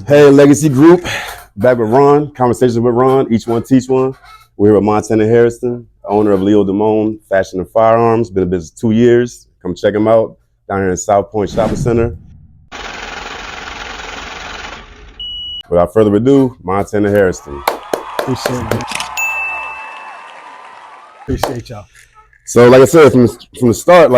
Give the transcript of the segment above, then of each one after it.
Hey, Legacy Group, back with Ron, conversations with Ron, Each1 Teach1. We're here with Montana Hairston, owner of Damone, Fashion and Firearms. Been in business 2 years. Come check him out down here in South Point Shopping Center. Without further ado, Montana Hairston. Appreciate y'all. So, like I said, from the start,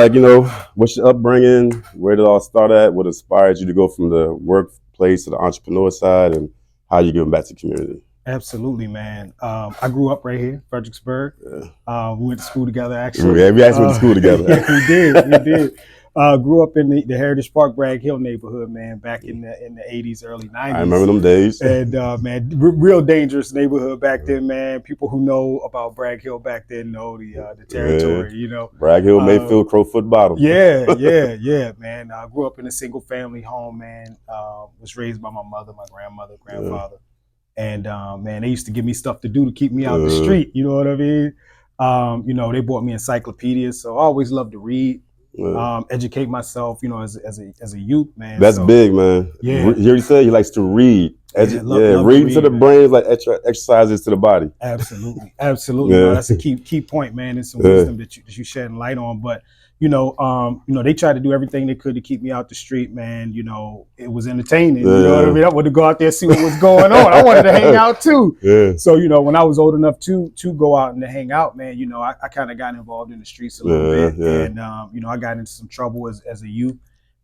what's your upbringing? Where did it all start at? What inspired you to go from the workplace to the entrepreneur side, and how you giving back to the community? Absolutely, man. I grew up right here, Fredericksburg. Yeah. We went to school together, actually. Yeah, we actually went to school together. Yeah, we did. Grew up in the Heritage Park, Bragg Hill neighborhood, man, back in the 80s, early 90s. I remember them days. And man, real dangerous neighborhood back then, man. People who know about Bragg Hill back then know the territory, you know. Bragg Hill, Mayfield, Crowfoot Bottom. Yeah, man. I grew up in a single family home, man. Was raised by my mother, my grandmother, grandfather. And man, they used to give me stuff to do to keep me out the street, you know what I mean? You know, they bought me encyclopedias, so I always loved to read. Educate myself, you know, as a youth, man. That's big, man. Yeah. You already said he likes to read. Love reading to the brain is like exercises to the body. Absolutely. No, that's a key point, man. It's some wisdom that you shedding light on. But you know, they tried to do everything they could to keep me out the street, man. You know, it was entertaining. You know what I mean? I wanted to go out there and see what was going on. I wanted to hang out too. Yeah. So, you know, when I was old enough to go out and to hang out, man, you know, I kind of got involved in the streets a little bit. Yeah. And, you know, I got into some trouble as a youth.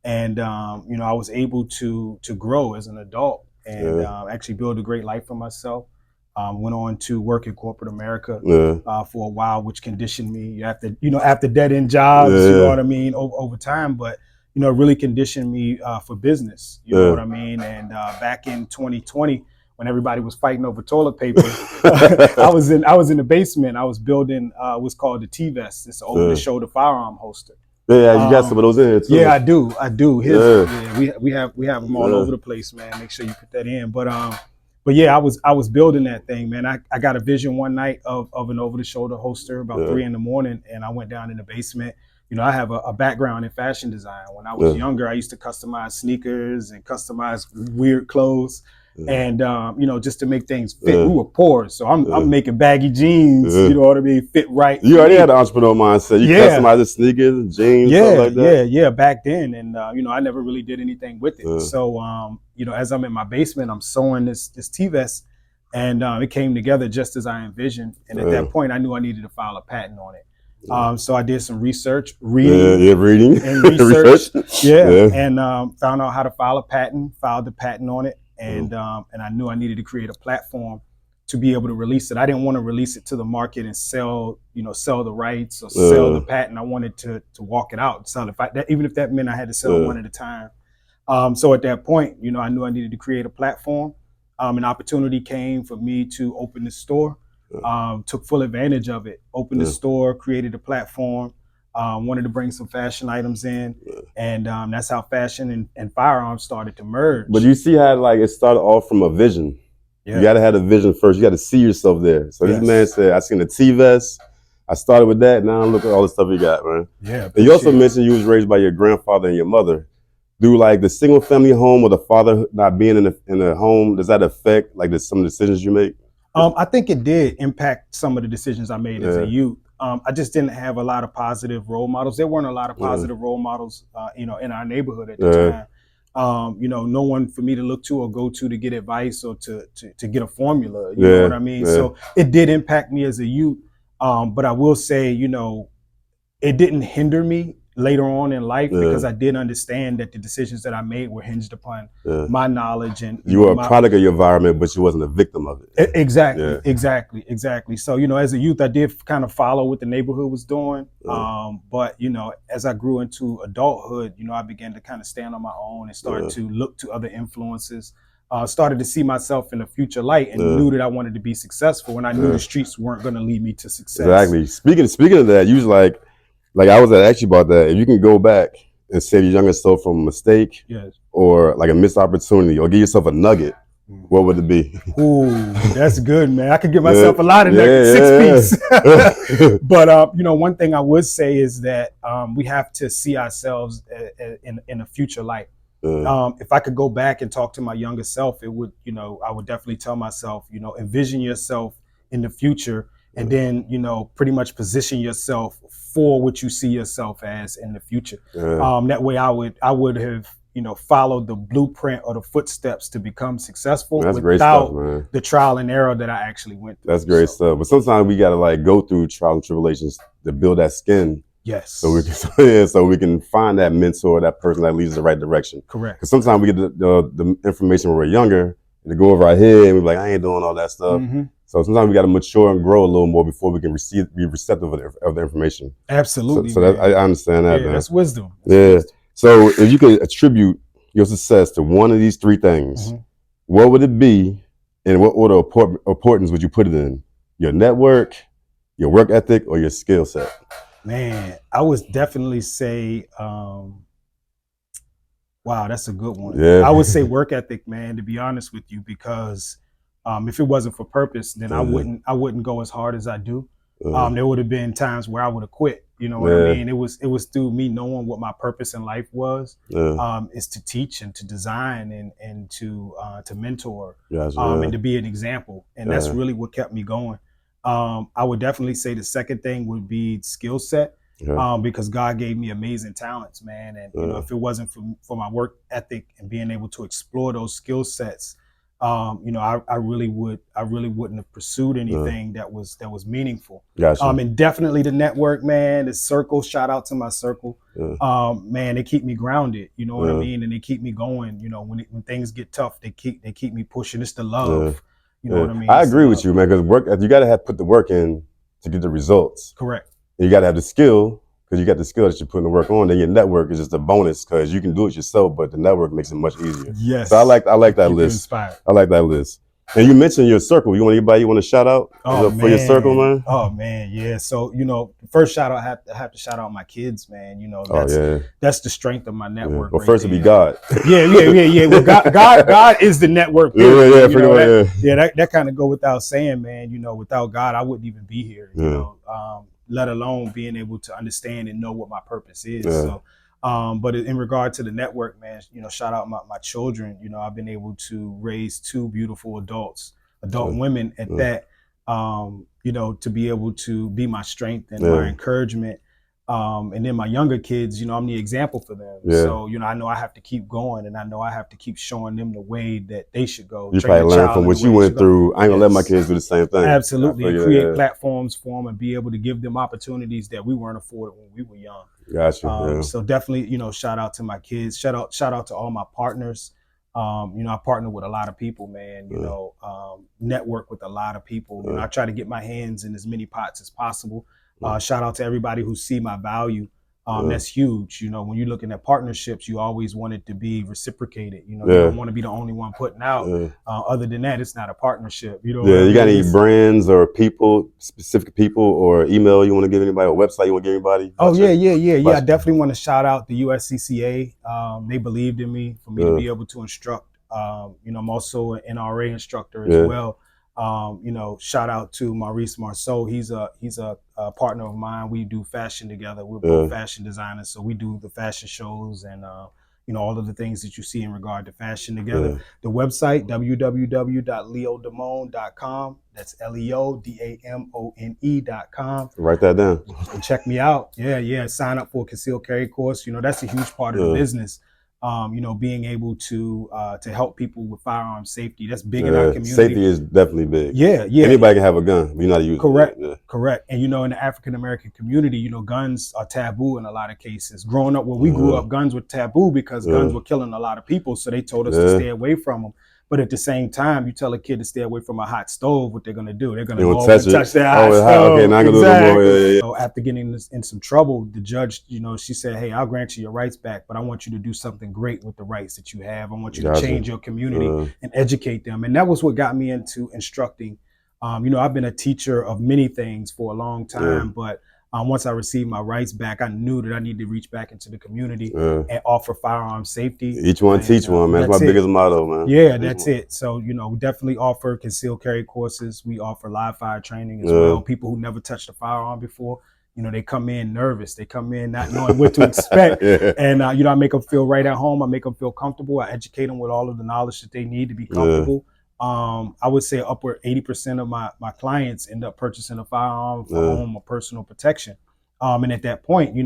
And, you know, I was able to grow as an adult and actually build a great life for myself. Went on to work in corporate America for a while, which conditioned me after dead end jobs, you know what I mean, over time. But, you know, really conditioned me for business, you know what I mean. And back in 2020, when everybody was fighting over toilet paper, I was in the basement. I was building what's called the T-vest. It's an over the shoulder firearm holster. Yeah, you got some of those in here too. Yeah, I do. We have them all over the place, man. Make sure you put that in. But yeah, I was building that thing, man. I got a vision one night of an over-the-shoulder holster about 3 a.m, and I went down in the basement. You know, I have a background in fashion design. When I was younger, I used to customize sneakers and customize weird clothes. And you know, just to make things fit. We were poor, so I'm making baggy jeans. You know what I mean? Fit right. You already had the entrepreneur mindset. You customized the sneakers and jeans, stuff like that. Yeah, back then, and you know, I never really did anything with it. So you know, as I'm in my basement, I'm sewing this T-vest, and it came together just as I envisioned. And at that point, I knew I needed to file a patent on it. So I did some research, reading and research, and found out how to file a patent. Filed the patent on it. And I knew I needed to create a platform to be able to release it. I didn't want to release it to the market and sell the rights or sell the patent. I wanted to walk it out, sell it. Even if that meant I had to sell one at a time. So at that point, you know, I knew I needed to create a platform. An opportunity came for me to open the store. Took full advantage of it. Opened the store, created a platform. Wanted to bring some fashion items in, and that's how fashion and firearms started to merge. But you see how it started off from a vision. You got to have a vision first. You got to see yourself there. So this man said, I seen the T-vest. I started with that. Now look at all the stuff you got, man. Yeah. And you also mentioned you was raised by your grandfather and your mother. Do like the single family home or the father not being in the home, does that affect like some of the decisions you make? I think it did impact some of the decisions I made as a youth. I just didn't have a lot of positive role models. There weren't a lot of positive role models, you know, in our neighborhood at the time. You know, no one for me to look to or go to get advice or to get a formula. You know what I mean? So it did impact me as a youth. But I will say, you know, it didn't hinder me later on in life because I did understand that the decisions that I made were hinged upon my knowledge. And you were a product of your environment, but you wasn't a victim of it. Exactly. So, you know, as a youth, I did kind of follow what the neighborhood was doing. But, you know, as I grew into adulthood, you know, I began to kind of stand on my own and start to look to other influences. Started to see myself in a future light and knew that I wanted to be successful, and I knew the streets weren't going to lead me to success. Exactly. Speaking of that, you was like I was ask you about that. If you can go back and save your younger self from a mistake or like a missed opportunity or give yourself a nugget, what would it be? Ooh, that's good, man. I could give myself a lot of nuggets, 6 piece. But, you know, one thing I would say is that we have to see ourselves in a future light. If I could go back and talk to my younger self, it would, you know, I would definitely tell myself, you know, envision yourself in the future, and then, you know, pretty much position yourself for what you see yourself as in the future. That way I would have, you know, followed the blueprint or the footsteps to become successful without the trial and error that I actually went through. That's great stuff. But sometimes we gotta like go through trials and tribulations to build that skin. Yes. So we can find that mentor, that person that leads us the right direction. Correct. Because sometimes we get the information when we're younger and to go over our head and we're like, I ain't doing all that stuff. So sometimes we got to mature and grow a little more before we can be receptive of the information. Absolutely. So I understand that. Yeah, that's wisdom. Wisdom. So if you could attribute your success to one of these three things, what would it be, and what order of importance would you put it in? Your network, your work ethic, or your skill set? Man, I would definitely say, wow, that's a good one. Yeah. I would say work ethic, man, to be honest with you, because if it wasn't for purpose, then I wouldn't go as hard as I do. There would have been times where I would have quit. You know what I mean? It was through me knowing what my purpose in life was, is to teach and to design and to mentor, and to be an example. And that's really what kept me going. I would definitely say the second thing would be skill set, because God gave me amazing talents, man. And you know, if it wasn't for my work ethic and being able to explore those skill sets, you know, I really wouldn't have pursued anything that was meaningful. And definitely the network, man, the circle. Shout out to my circle. Man, they keep me grounded. You know what I mean, and they keep me going. You know, when things get tough, they keep me pushing. It's the love. You know what I mean? I agree with you, man, because you got to put the work in to get the results. Correct. And you got to have the skill, because you got the skill that you're putting the work on. Then your network is just a bonus, because you can do it yourself, but the network makes it much easier. Yes. So I like that list. I like that list. And you mentioned your circle. Anybody you want to shout out for your circle, man? Oh man, yeah. So you know, first shout out, I have to shout out my kids, man. You know, that's the strength of my network. Well, first would be God. Yeah. Well, God is the network. That kind of go without saying, man. You know, without God, I wouldn't even be here. You know, let alone being able to understand and know what my purpose is. So. But in regard to the network, man, you know, shout out my children. You know, I've been able to raise two beautiful adult women at that, you know, to be able to be my strength and my encouragement. And then my younger kids, you know, I'm the example for them. So, you know, I know I have to keep going, and I know I have to keep showing them the way that they should go. You probably learn from what you went through. I ain't gonna let my kids do the same thing. Absolutely. And create platforms for them and be able to give them opportunities that we weren't afforded when we were young. Gotcha. So definitely, you know, shout out to my kids. Shout out to all my partners. You know, I partner with a lot of people, man. You know, network with a lot of people. You know, I try to get my hands in as many pots as possible. Shout out to everybody who see my value. That's huge. You know, when you're looking at partnerships, you always want it to be reciprocated. You know, you don't want to be the only one putting out. Other than that, it's not a partnership. You know. You got any brands or specific people, or email you want to give anybody, or website you want to give anybody? Yeah. I definitely want to shout out the USCCA. They believed in me for me to be able to instruct. You know, I'm also an NRA instructor as well. You know, shout out to Maurice Marceau. He's a partner of mine. We do fashion together. We're both fashion designers, so we do the fashion shows and you know, all of the things that you see in regard to fashion together. The website www.leodamone.com. That's LEODAMONE.com. Write that down. And check me out. Yeah. Sign up for a concealed carry course. You know, that's a huge part of the business. You know, being able to help people with firearm safety. That's big in our community. Safety is definitely big. Yeah. Anybody can have a gun, but you're not using it. Correct. And you know, in the African American community, you know, guns are taboo in a lot of cases. Growing up, when we grew up, guns were taboo because guns were killing a lot of people. So they told us to stay away from them. But at the same time, you tell a kid to stay away from a hot stove, what they're going to do? They're going to go and touch that hot stove. Okay, now I'm going to do it more. So after getting in some trouble, the judge, you know, she said, hey, I'll grant you your rights back, but I want you to do something great with the rights that you have. I want you to change your community and educate them. And that was what got me into instructing. You know, I've been a teacher of many things for a long time, but once I received my rights back, I knew that I needed to reach back into the community and offer firearm safety. Each one teach one, man. That's my biggest motto, man. Yeah, that's it. So, you know, we definitely offer concealed carry courses. We offer live fire training as well. People who never touched a firearm before, they come in nervous. They come in not knowing what to expect. And, I make them feel right at home. I make them feel comfortable. I educate them with all of the knowledge that they need to be comfortable. I would say upward 80% of my clients end up purchasing a firearm for home or personal protection. And at that point,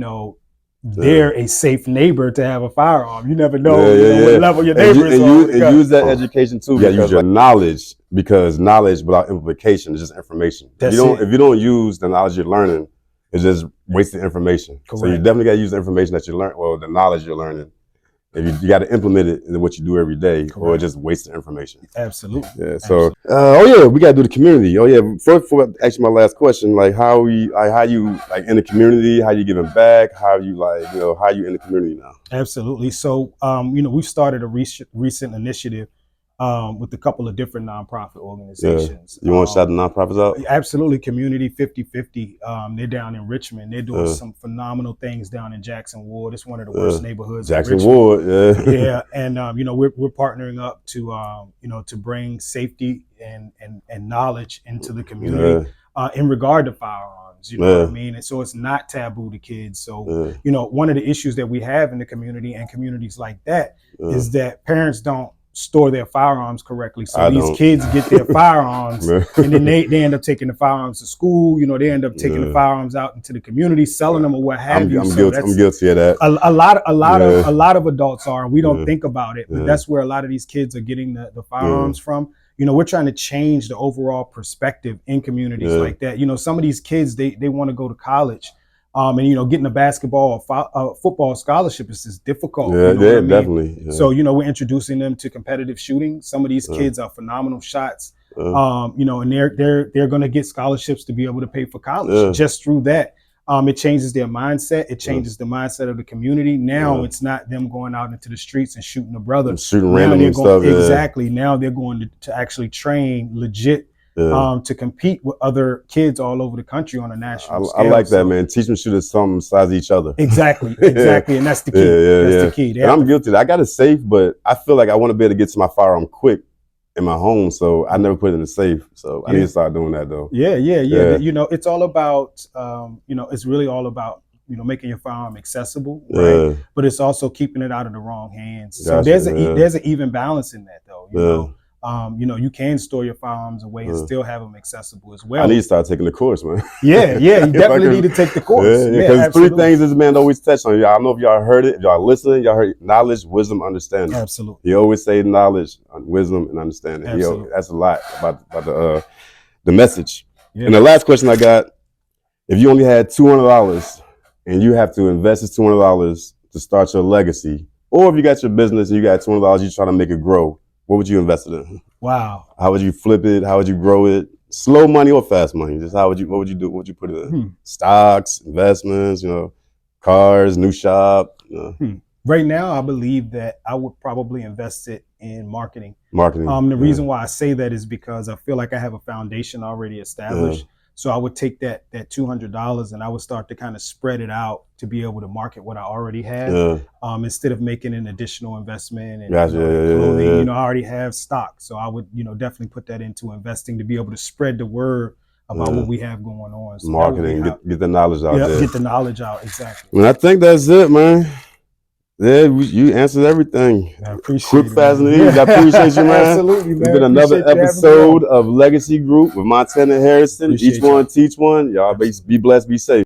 they're a safe neighbor to have a firearm. You never know, what level your neighbors are. And use that education too. Yeah, use your knowledge, because knowledge without implication is just information. If you don't use the knowledge you're learning, it's just wasted information. Correct. So you definitely got to use the information that you learn, well, the knowledge you're learning. If you got to implement it in what you do every day, correct, or just wasted information. Absolutely. Yeah. So, we got to do the community. Oh yeah. First, actually, my last question, like how you like in the community, how you giving back, how you how you in the community now. Absolutely. So, we started a recent initiative with a couple of different nonprofit organizations. You want to shout the nonprofits out? Absolutely. Community 50/50. They're down in Richmond. They're doing some phenomenal things down in Jackson Ward. It's one of the worst neighborhoods. Jackson Ward, yeah. And we're partnering up to bring safety and knowledge into the community in regard to firearms. You know what I mean? And so it's not taboo to kids. So one of the issues that we have in the community and communities like that is that parents don't store their firearms correctly. So these kids get their firearms and then they end up taking the firearms to school. They end up taking the firearms out into the community, selling them or what have you. I'm guilty of that. A lot of adults are, and we don't think about it, but that's where a lot of these kids are getting the firearms from. We're trying to change the overall perspective in communities like that. Some of these kids, they want to go to college. And getting a basketball or football scholarship is just difficult. Definitely. Yeah. So we're introducing them to competitive shooting. Some of these kids are phenomenal shots. And they're going to get scholarships to be able to pay for college just through that. It changes their mindset. It changes the mindset of the community. Now it's not them going out into the streets and shooting a brother, shooting random stuff. Exactly. Now they're going to actually train legit. To compete with other kids all over the country on a national scale. I like that, man. Teach them shooters some size each other. Exactly. And that's the key. That's the key. And I'm guilty. I got a safe, but I feel like I want to be able to get to my firearm quick in my home, so I never put it in the safe. So I need to start doing that, though. Yeah. It's all about, it's really all about, making your firearm accessible, right? But it's also keeping it out of the wrong hands. So there's an even balance in that, though. You can store your firearms away and still have them accessible as well. I need to start taking the course, man. Yeah, you definitely need to take the course. Because three things this man always touched on. I don't know if y'all heard it. If y'all listening, y'all heard knowledge, wisdom, understanding. Absolutely. He always say knowledge, wisdom, and understanding. Absolutely. That's a lot about the message. Yeah. And the last question I got, if you only had $200 and you have to invest this $200 to start your legacy, or if you got your business and you got $200, you're trying to make it grow, what would you invest it in? Wow. How would you flip it? How would you grow it? Slow money or fast money? Just what would you do? What would you put it in? Stocks, investments, cars, new shop. Right now, I believe that I would probably invest it in marketing. The reason why I say that is because I feel like I have a foundation already established. So I would take that $200 and I would start to kind of spread it out to be able to market what I already have, instead of making an additional investment and clothing. I already have stock, so I would definitely put that into investing to be able to spread the word about what we have going on. So marketing, get the knowledge out there. Get the knowledge out, exactly. And I think that's it, man. Yeah, you answered everything. I appreciate quick, fast, and easy. I appreciate you, man. Absolutely, man. It's been another episode of Legacy Group with Montana Hairston. Each one, teach one. Y'all be blessed, be safe.